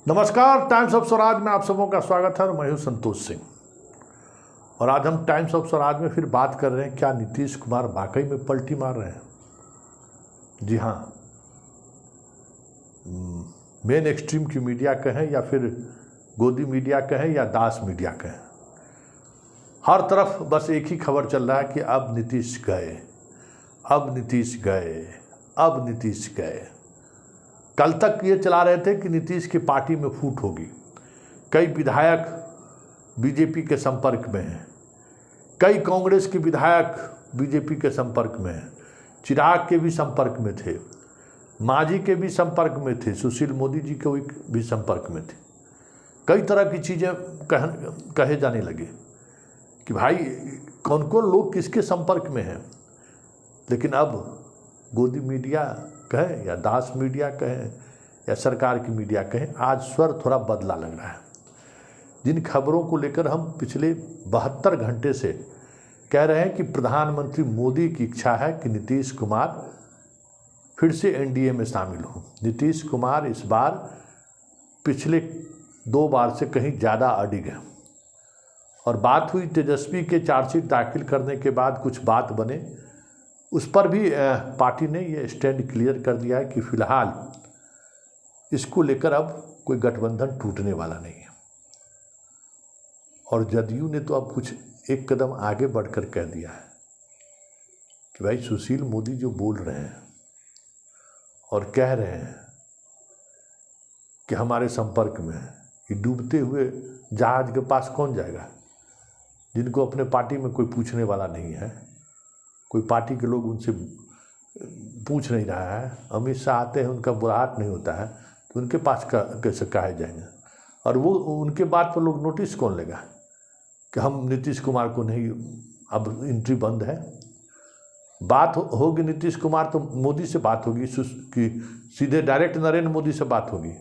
नमस्कार, times of Swaraj में आप सबों का स्वागत है। मैं हूं संतोष सिंह और आज हम टाइम्स ऑफ स्वराज में फिर बात कर रहे हैं, क्या नीतीश कुमार वाकई में पलटी मार रहे हैं? जी हाँ, मेन एक्सट्रीम की मीडिया कहें या फिर गोदी मीडिया कहें या दास मीडिया कहें, हर तरफ बस एक ही खबर चल रहा है कि अब नीतीश गए, अब नीतीश गए, अब नीतीश गए। कल तक ये चला रहे थे कि नीतीश की पार्टी में फूट होगी, कई विधायक बीजेपी के संपर्क में हैं, कई कांग्रेस के विधायक बीजेपी के संपर्क में हैं, चिराग के भी संपर्क में थे, मांझी के भी संपर्क में थे, सुशील मोदी जी के भी संपर्क में थे। कई तरह की चीज़ें कहे जाने लगे कि भाई कौन कौन लोग किसके संपर्क में हैं। लेकिन अब गोदी मीडिया कहें या दास मीडिया कहें या सरकार की मीडिया कहें, आज स्वर थोड़ा बदला लग रहा है। जिन खबरों को लेकर हम पिछले 72 घंटे से कह रहे हैं कि प्रधानमंत्री मोदी की इच्छा है कि नीतीश कुमार फिर से एनडीए में शामिल हो। नीतीश कुमार इस बार पिछले 2 बार से कहीं ज़्यादा अडिग है और बात हुई तेजस्वी के चार्जशीट दाखिल करने के बाद कुछ बात बने, उस पर भी पार्टी ने ये स्टैंड क्लियर कर दिया है कि फिलहाल इसको लेकर अब कोई गठबंधन टूटने वाला नहीं है। और जदयू ने तो अब कुछ एक कदम आगे बढ़कर कह दिया है कि भाई सुशील मोदी जो बोल रहे हैं और कह रहे हैं कि हमारे संपर्क में है, ये डूबते हुए जहाज के पास कौन जाएगा, जिनको अपने पार्टी में कोई पूछने वाला नहीं है, कोई पार्टी के लोग उनसे पूछ नहीं रहा है। अमित शाह आते हैं, उनका बुराहट नहीं होता है, तो उनके पास कैसे कहे जाएंगे? और वो उनके बात पर लोग नोटिस कौन लेगा कि हम नीतीश कुमार को नहीं, अब एंट्री बंद है। बात होगी नीतीश कुमार तो मोदी से बात होगी कि सीधे डायरेक्ट नरेंद्र मोदी से बात होगी।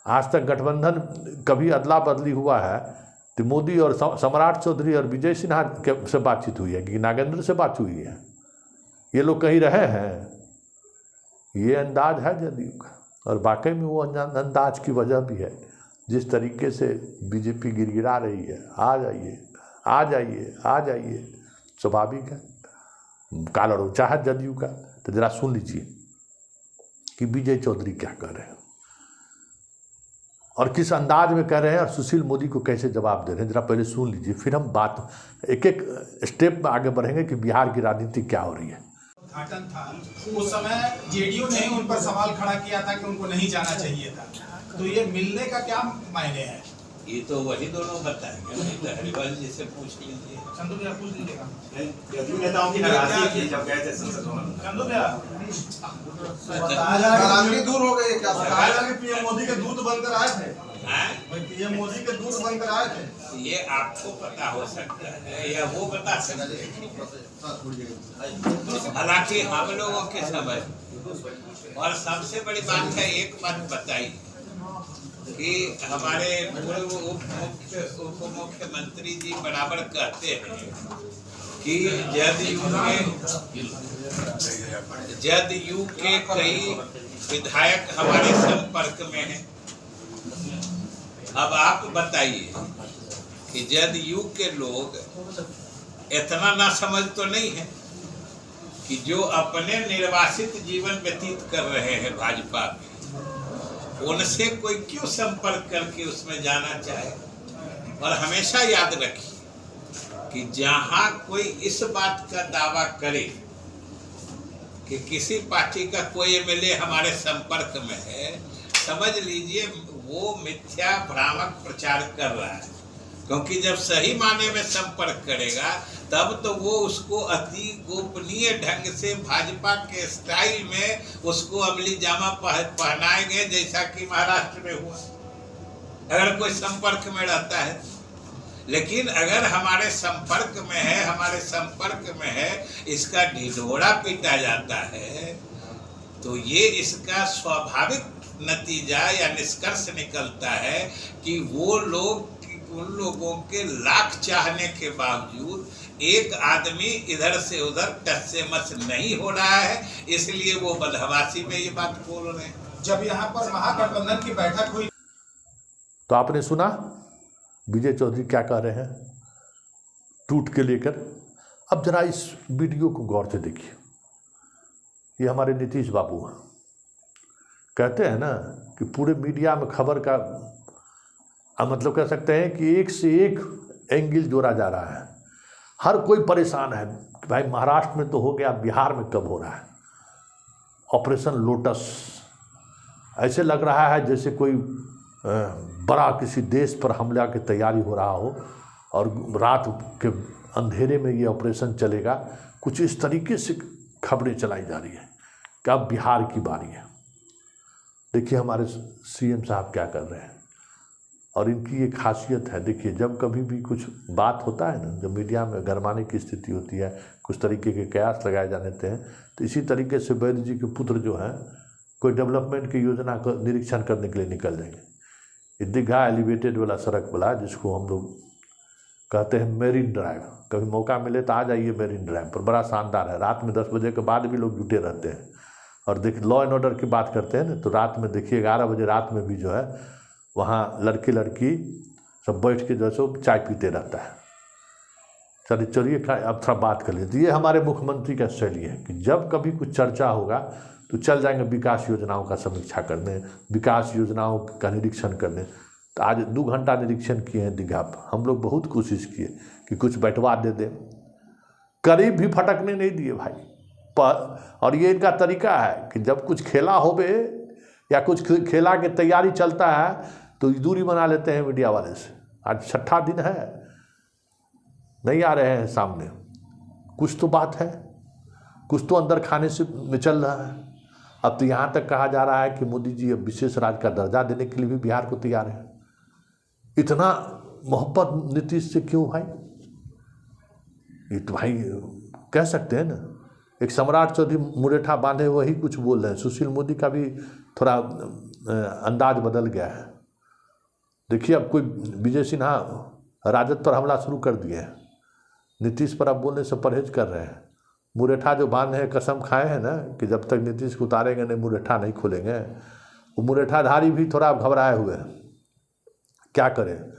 आज तक गठबंधन कभी अदला बदली हुआ है तो मोदी और सम्राट चौधरी और विजय सिन्हा से बातचीत हुई है कि नागेंद्र से बात हुई है? ये लोग कहीं रहे हैं? ये अंदाज है जदयू का और वाकई में वो अंदाज की वजह भी है। जिस तरीके से बीजेपी गिड़गिड़ा रही है, आ जाइए आ जाइए आ जाइए, स्वाभाविक है। काला रोचा है जदयू का। तो जरा सुन लीजिए कि विजय चौधरी क्या कर रहे हैं और किस अंदाज में कह रहे हैं और सुशील मोदी को कैसे जवाब दे रहे हैं। जरा पहले सुन लीजिए, फिर हम बात एक एक स्टेप में आगे बढ़ेंगे कि बिहार की राजनीति क्या हो रही है। उद्घाटन था उस समय जेडीयू ने उन पर सवाल खड़ा किया था कि उनको नहीं जाना चाहिए था, तो ये मिलने का क्या मायने है? ये तो वही दोनों बताएंगे, नहीं तो हरिवंश जी से पूछ लीजिए। चंदू भैया पूछ लीजिएगा। जदयू नेताओं की नाराजगी थी जब गए थे संसद भवन। चंदू भैया नाराजगी दूर हो गई क्या? बताया कि पीएम मोदी के दूत बनकर आए थे। हैं? पीएम मोदी के दूत बनकर आए थे। ये आपको पता हो सकता है या वो बता सकते हैं। हालांकि हम लोगों के समय और सबसे बड़ी बात है, एक बात बताई कि हमारे पूर्व उप मुख्यमंत्री जी बराबर कहते हैं कि जदयू के कई विधायक हमारे संपर्क में हैं। अब आप बताइए कि जदयू के लोग इतना ना समझ तो नहीं है कि जो अपने निर्वासित जीवन व्यतीत कर रहे हैं भाजपा में, उनसे कोई क्यों संपर्क करके उसमें जाना चाहे। और हमेशा याद रखिए कि जहां कोई इस बात का दावा करे कि किसी पार्टी का कोई एमएलए हमारे संपर्क में है, समझ लीजिए वो मिथ्या भ्रामक प्रचार कर रहा है। क्योंकि जब सही माने में संपर्क करेगा तब तो वो उसको अति गोपनीय ढंग से भाजपा के स्टाइल में उसको अमली जामा पहनाएंगे, जैसा कि महाराष्ट्र में हुआ अगर कोई संपर्क में रहता है। लेकिन अगर हमारे संपर्क में है, हमारे संपर्क में है, इसका ढिढोरा पीटा जाता है, तो ये इसका स्वाभाविक नतीजा या निष्कर्ष निकलता है कि वो लोग, उन लोगों के लाख चाहने के बावजूद एक आदमी इधर से उधर टस से मस नहीं हो रहा है, इसलिए वो बदहवासी में ये बात बोल रहे हैं। जब यहाँ पर महागठबंधन की बैठक हुई तो आपने सुना विजय चौधरी क्या कह रहे हैं टूट के लेकर। अब जरा इस वीडियो को गौर से देखिए। ये हमारे नीतीश बाबू हैं, कहते हैं ना कि पूरे मीडिया में खबर का मतलब कह सकते हैं कि एक से एक एंगल जोड़ा जा रहा है। हर कोई परेशान है कि भाई महाराष्ट्र में तो हो गया, बिहार में कब हो रहा है ऑपरेशन लोटस। ऐसे लग रहा है जैसे कोई बड़ा किसी देश पर हमला की तैयारी हो रहा हो और रात के अंधेरे में ये ऑपरेशन चलेगा। कुछ इस तरीके से खबरें चलाई जा रही है कि अब बिहार की बारी है। देखिए हमारे सीएम साहब क्या कर रहे हैं और इनकी एक खासियत है। देखिए जब कभी भी कुछ बात होता है ना, जब मीडिया में गरमाने की स्थिति होती है, कुछ तरीके के कयास लगाए जाते हैं, तो इसी तरीके से वैद्य जी के पुत्र जो हैं कोई डेवलपमेंट की योजना का निरीक्षण करने के लिए निकल जाएंगे। दीघा एलिवेटेड वाला सड़क वाला जिसको हम लोग कहते हैं मेरीन ड्राइव, कभी मौका मिले तो आ जाइए मेरीन ड्राइव पर, बड़ा शानदार है। रात में 10 बजे के बाद भी लोग जुटे रहते हैं। और देखिए लॉ एंड ऑर्डर की बात करते हैं ना, तो रात में देखिए 11 बजे रात में भी जो है वहाँ लड़के लड़की सब बैठ के जो है सो चाय पीते रहता है। चलिए अब थोड़ा बात कर लीजिए। ये हमारे मुख्यमंत्री का शैली है कि जब कभी कुछ चर्चा होगा तो चल जाएंगे विकास योजनाओं का समीक्षा करने, विकास योजनाओं का निरीक्षण करने। तो आज 2 घंटा निरीक्षण किए हैं दीघा पर। हम लोग बहुत कोशिश किए कि कुछ बैठवा दे दें, करीब भी फटकने नहीं दिए भाई। और ये इनका तरीका है कि जब कुछ खेला होवे या कुछ खेला के तैयारी चलता है तो दूरी बना लेते हैं मीडिया वाले से। आज 6ठा दिन है, नहीं आ रहे हैं सामने। कुछ तो बात है, कुछ तो अंदर खाने से में चल रहा है। अब तो यहाँ तक कहा जा रहा है कि मोदी जी अब विशेष राज्य का दर्जा देने के लिए भी बिहार को तैयार है। इतना मोहब्बत नीतीश से क्यों भाई? ये तो भाई कह सकते हैं ना, एक सम्राट चौधरी मुरेठा बांधे वही कुछ बोल रहे हैं। सुशील मोदी का भी थोड़ा अंदाज बदल गया है। देखिए अब कोई विजय सिन्हा राजद पर हमला शुरू कर दिए हैं, नीतीश पर अब बोलने से परहेज कर रहे हैं। मुरेठा जो बांधे हैं, कसम खाए हैं ना कि जब तक नीतीश को उतारेंगे नहीं मुरेठा नहीं खोलेंगे। वो मुरेठाधारी भी थोड़ा घबराए हुए हैं, क्या करें।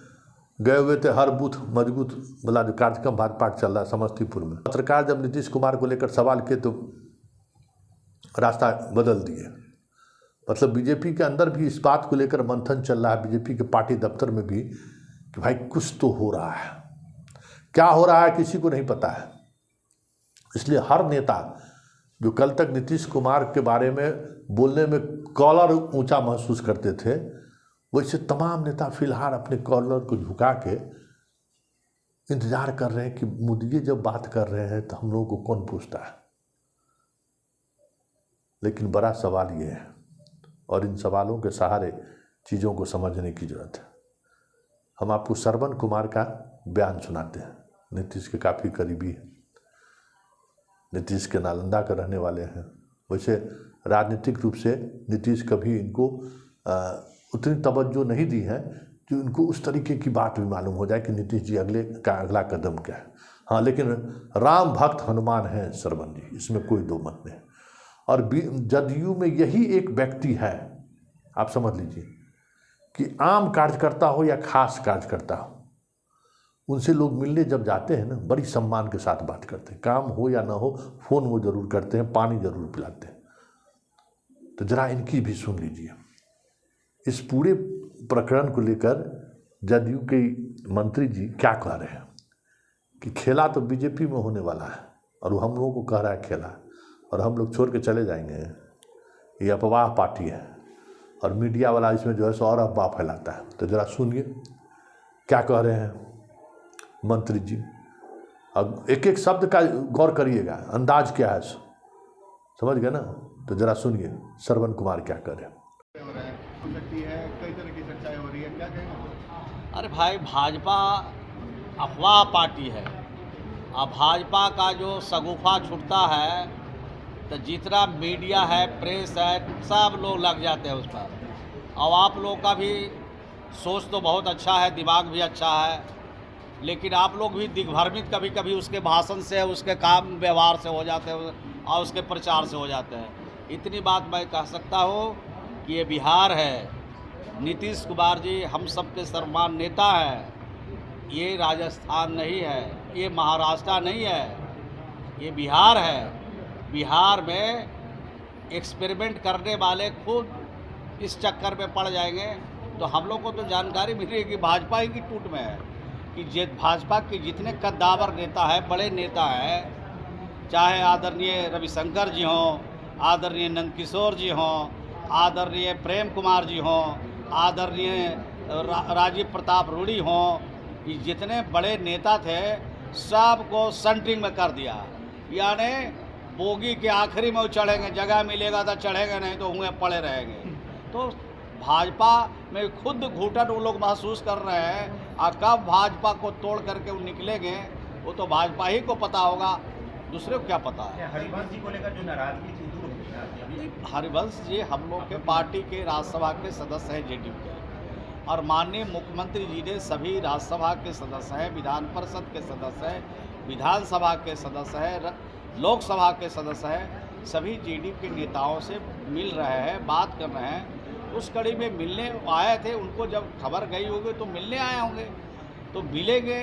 गए हुए थे हर बूथ मजबूत वाला जो कार्यक्रम भाजपा चल रहा है समस्तीपुर में। पत्रकार जब नीतीश कुमार को लेकर सवाल किए तो रास्ता बदल दिए। मतलब बीजेपी के अंदर भी इस बात को लेकर मंथन चल रहा है, बीजेपी के पार्टी दफ्तर में भी, कि भाई कुछ तो हो रहा है। क्या हो रहा है किसी को नहीं पता है। इसलिए हर नेता जो कल तक नीतीश कुमार के बारे में बोलने में कॉलर ऊंचा महसूस करते थे, वैसे तमाम नेता फिलहाल अपने कॉलर को झुका के इंतजार कर रहे हैं कि मोदी जी जब बात कर रहे हैं तो हम लोगों को कौन पूछता है। लेकिन बड़ा सवाल ये है और इन सवालों के सहारे चीज़ों को समझने की जरूरत है। हम आपको श्रवण कुमार का बयान सुनाते हैं। नीतीश के काफ़ी करीबी हैं, नीतीश के नालंदा के रहने वाले हैं। वैसे राजनीतिक रूप से नीतीश कभी इनको उतनी तवज्जो नहीं दी है कि उनको उस तरीके की बात भी मालूम हो जाए कि नीतीश जी अगला कदम क्या है। हाँ, लेकिन राम भक्त हनुमान हैं श्रवण जी, इसमें कोई दो मत नहीं। और जदयू में यही एक व्यक्ति है, आप समझ लीजिए, कि आम कार्यकर्ता हो या खास कार्यकर्ता हो, उनसे लोग मिलने जब जाते हैं ना, बड़ी सम्मान के साथ बात करते हैं। काम हो या ना हो, फ़ोन वो ज़रूर करते हैं, पानी ज़रूर पिलाते हैं। तो ज़रा इनकी भी सुन लीजिए। इस पूरे प्रकरण को लेकर जदयू के मंत्री जी क्या कह रहे हैं कि खेला तो बीजेपी में होने वाला है और वो हम लोगों को कह रहा है खेला, और हम लोग छोड़ के चले जाएंगे। ये अफवाह पार्टी है और मीडिया वाला इसमें जो है सो और अफवाह फैलाता है। तो ज़रा सुनिए क्या कह रहे हैं मंत्री जी। अब एक एक शब्द का गौर करिएगा, अंदाज क्या है समझ गए ना। तो ज़रा सुनिए श्रवण कुमार क्या कर रहे हैं। कई तरह की चर्चाएं हो रही है, क्या कहेंगे? अरे भाई, भाजपा अफवाह पार्टी है। अब भाजपा का जो शगुफा छूटता है तो जितना मीडिया है, प्रेस है, सब लोग लग जाते हैं उस पर। और आप लोग का भी सोच तो बहुत अच्छा है, दिमाग भी अच्छा है, लेकिन आप लोग भी दिग्भ्रमित कभी कभी उसके भाषण से, उसके काम व्यवहार से हो जाते हैं और उसके प्रचार से हो जाते हैं। इतनी बात मैं कह सकता हूँ कि ये बिहार है नीतीश कुमार जी हम सबके सर्वमान्य नेता है। ये राजस्थान नहीं है, ये महाराष्ट्र नहीं है, ये बिहार है। बिहार में एक्सपेरिमेंट करने वाले खुद इस चक्कर में पड़ जाएंगे। तो हम लोग को तो जानकारी मिली है कि भाजपा ही की टूट में है कि भाजपा के जितने कद्दावर नेता है, बड़े नेता हैं, चाहे आदरणीय रविशंकर जी हों, आदरणीय नंदकिशोर जी हों, आदरणीय प्रेम कुमार जी हों, आदरणीय राजीव प्रताप रूडी हों, ये जितने बड़े नेता थे सबको सेंटरिंग में कर दिया। यानी बोगी के आखिरी में वो चढ़ेंगे, जगह मिलेगा तो चढ़ेंगे, नहीं तो हुए पड़े रहेंगे। तो भाजपा में खुद घुटन वो लोग महसूस कर रहे हैं। और कब भाजपा को तोड़ करके वो निकलेंगे वो तो भाजपा ही को पता होगा, दूसरे को क्या पता है। हरिवंश जी को लेकर जो नाराजगी थी दूर हो गई अभी। हरिवंश जी हम लोग के पार्टी के राज्यसभा के सदस्य हैं जेडीयू के, और माननीय मुख्यमंत्री जी ने सभी राज्यसभा के सदस्य हैं, विधान परिषद के सदस्य हैं, विधानसभा के सदस्य हैं, लोकसभा के सदस्य हैं, सभी जेडीयू के नेताओं से मिल रहे हैं, बात कर रहे हैं। उस कड़ी में मिलने आए थे, उनको जब खबर गई होगी तो मिलने आए होंगे, तो मिलेंगे,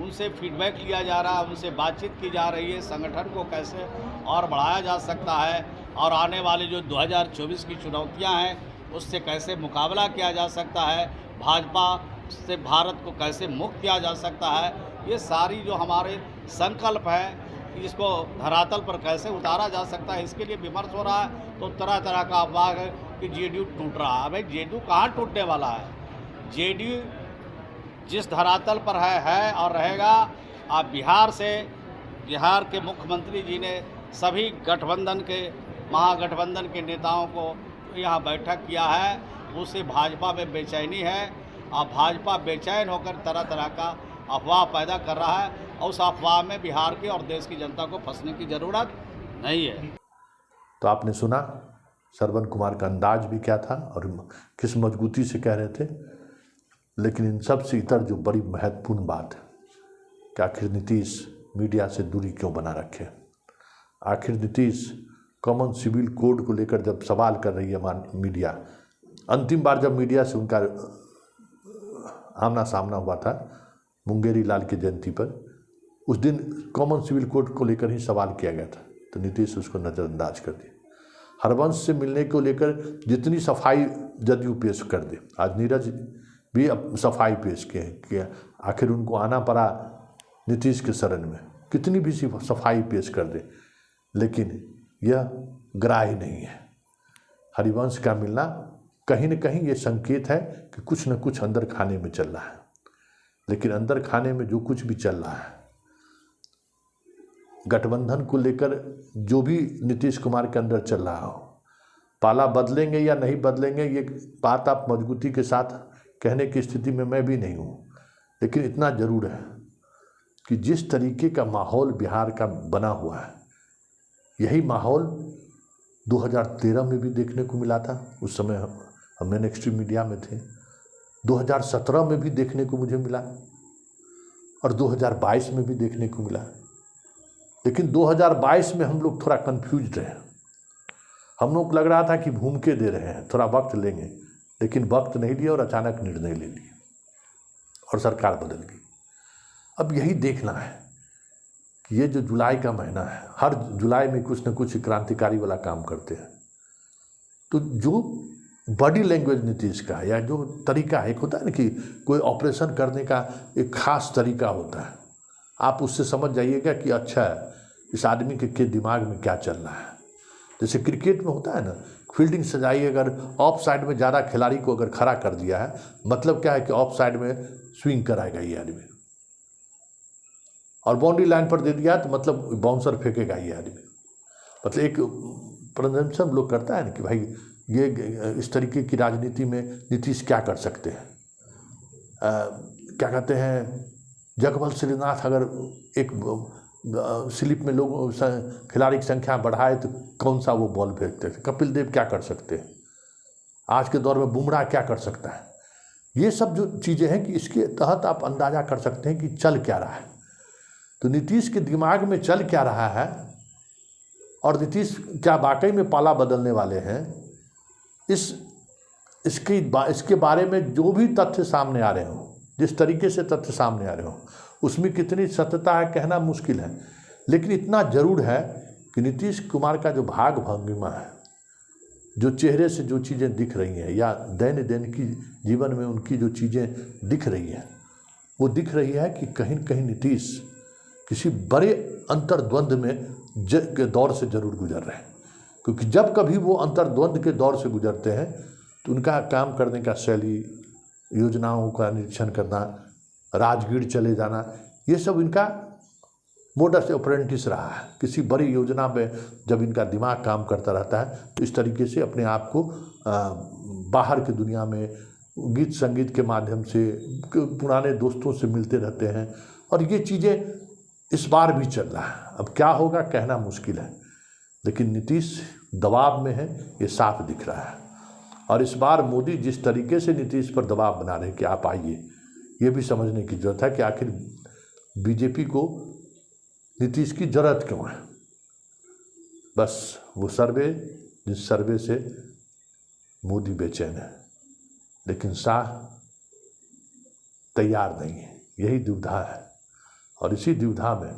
उनसे फीडबैक लिया जा रहा है, उनसे बातचीत की जा रही है, संगठन को कैसे और बढ़ाया जा सकता है और आने वाली जो 2024 की चुनौतियां हैं उससे कैसे मुकाबला किया जा सकता है, भाजपा से भारत को कैसे मुक्त किया जा सकता है। ये सारी जो हमारे संकल्प है इसको धरातल पर कैसे उतारा जा सकता है, इसके लिए विमर्श हो रहा है। तो तरह तरह का अफवाह है कि जेडीयू टूट रहा है। भाई जेडीयू कहाँ टूटने वाला है? जेडीयू जिस धरातल पर है और रहेगा। आप बिहार के मुख्यमंत्री जी ने सभी महागठबंधन के नेताओं को यहाँ बैठक किया है। उसे भाजपा में बेचैनी है और भाजपा बेचैन होकर तरह तरह का अफवाह पैदा कर रहा है, और उस अफवाह में बिहार की और देश की जनता को फंसने की ज़रूरत नहीं है। तो आपने सुना श्रवण कुमार का अंदाज भी क्या था और किस मजबूती से कह रहे थे। लेकिन इन सब से इतर जो बड़ी महत्वपूर्ण बात है कि आखिर नीतीश मीडिया से दूरी क्यों बना रखे। आखिर नीतीश कॉमन सिविल कोड को लेकर जब सवाल कर रही है मीडिया, अंतिम बार जब मीडिया से उनका आमना सामना हुआ था मुंगेरी लाल की जयंती पर, उस दिन कॉमन सिविल कोड को लेकर ही सवाल किया गया था, तो नीतीश उसको नज़रअंदाज कर दिया। हरवंश से मिलने को लेकर जितनी सफाई जदयू पेश कर दे, आज नीरज भी अब सफाई पेश किए हैं कि आखिर उनको आना पड़ा नीतीश के शरण में, कितनी भी सफाई पेश कर दे, लेकिन यह ग्राह्य नहीं है। हरिवंश का मिलना कहीं न कहीं ये संकेत है कि कुछ न कुछ अंदर खाने में चल रहा है। लेकिन अंदर खाने में जो कुछ भी चल रहा है, गठबंधन को लेकर जो भी नीतीश कुमार के अंदर चल रहा हो, पाला बदलेंगे या नहीं बदलेंगे ये बात आप मजबूती के साथ कहने की स्थिति में मैं भी नहीं हूँ। लेकिन इतना ज़रूर है कि जिस तरीके का माहौल बिहार का बना हुआ है, यही माहौल 2013 में भी देखने को मिला था। उस समय हम मेन एक्सट्रीम मीडिया में थे। 2017 में भी देखने को मुझे मिला और 2022 में भी देखने को मिला। लेकिन 2022 में हम लोग थोड़ा कंफ्यूज रहे। हम लोग लग रहा था कि भूमिके दे रहे हैं, थोड़ा वक्त लेंगे, लेकिन वक्त नहीं लिया और अचानक निर्णय ले लिए और सरकार बदल गई। अब यही देखना है कि ये जो जुलाई का महीना है, हर जुलाई में कुछ न कुछ क्रांतिकारी वाला काम करते हैं। तो जो बॉडी लैंग्वेज नीतीश का या जो तरीका है, एक होता है ना कि कोई ऑपरेशन करने का एक खास तरीका होता है, आप उससे समझ जाइएगा कि अच्छा है इस आदमी के दिमाग में क्या चल रहा है। जैसे क्रिकेट में होता है ना, फील्डिंग सजाई, अगर ऑफ साइड में ज़्यादा खिलाड़ी को अगर खड़ा कर दिया है, मतलब क्या है कि ऑफ साइड में स्विंग कराएगा ये आदमी, और बाउंड्री लाइन पर दे दिया तो मतलब बाउंसर फेंकेगा ये आदमी। मतलब एक प्रदर्शन लोग करता है ना कि भाई ये इस तरीके की राजनीति में नीतीश क्या कर सकते हैं। क्या कहते हैं, जगबल श्रीनाथ अगर एक स्लिप में लोग खिलाड़ी की संख्या बढ़ाए तो कौन सा वो बॉल फेंकते थे। कपिल देव क्या कर सकते हैं, आज के दौर में बुमराह क्या कर सकता है। ये सब जो चीज़ें हैं कि इसके तहत आप अंदाज़ा कर सकते हैं कि चल क्या रहा है। तो नीतीश के दिमाग में चल क्या रहा है और नीतीश क्या वाकई में पाला बदलने वाले हैं, इस इसके बारे में जो भी तथ्य सामने आ रहे हों, जिस तरीके से तथ्य सामने आ रहे हों, उसमें कितनी सत्यता है कहना मुश्किल है। लेकिन इतना जरूर है कि नीतीश कुमार का जो भाग भंगिमा है, जो चेहरे से जो चीज़ें दिख रही हैं या दैनिक जीवन में उनकी जो चीज़ें दिख रही हैं, वो दिख रही है कि कहीं न कहीं नीतीश किसी बड़े अंतर्द्वंद में के दौर से जरूर गुजर रहे हैं। क्योंकि जब कभी वो अंतर्द्वंद के दौर से गुजरते हैं तो उनका काम करने का शैली, योजनाओं का निरीक्षण करना, राजगीर चले जाना, ये सब इनका मोडस ऑपरेंडिस रहा है। किसी बड़ी योजना में जब इनका दिमाग काम करता रहता है तो इस तरीके से अपने आप को बाहर की दुनिया में गीत संगीत के माध्यम से पुराने दोस्तों से मिलते रहते हैं, और ये चीज़ें इस बार भी चल रहा है। अब क्या होगा कहना मुश्किल है, लेकिन नीतीश दबाव में है, ये साफ दिख रहा है। और इस बार मोदी जिस तरीके से नीतीश पर दबाव बना रहे हैं कि आप आइए, ये भी समझने की जरूरत है कि आखिर बीजेपी को नीतीश की जरूरत क्यों है। बस वो जिस सर्वे से मोदी बेचैन है, लेकिन शाह तैयार नहीं है, यही दुविधा है। और इसी दुविधा में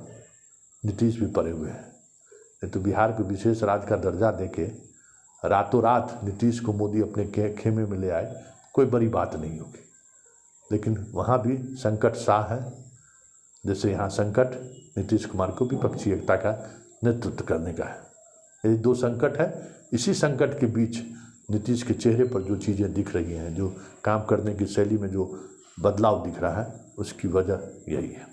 नीतीश भी पड़े हुए हैं। नहीं तो बिहार को विशेष राज्य का दर्जा देके रातों रात नीतीश को मोदी अपने खेमे में ले आए, कोई बड़ी बात नहीं होगी। लेकिन वहाँ भी संकट शाह है, जैसे यहाँ संकट नीतीश कुमार को विपक्षी एकता का नेतृत्व करने का है। ये दो संकट है। इसी संकट के बीच नीतीश के चेहरे पर जो चीज़ें दिख रही हैं, जो काम करने की शैली में जो बदलाव दिख रहा है, उसकी वजह यही है।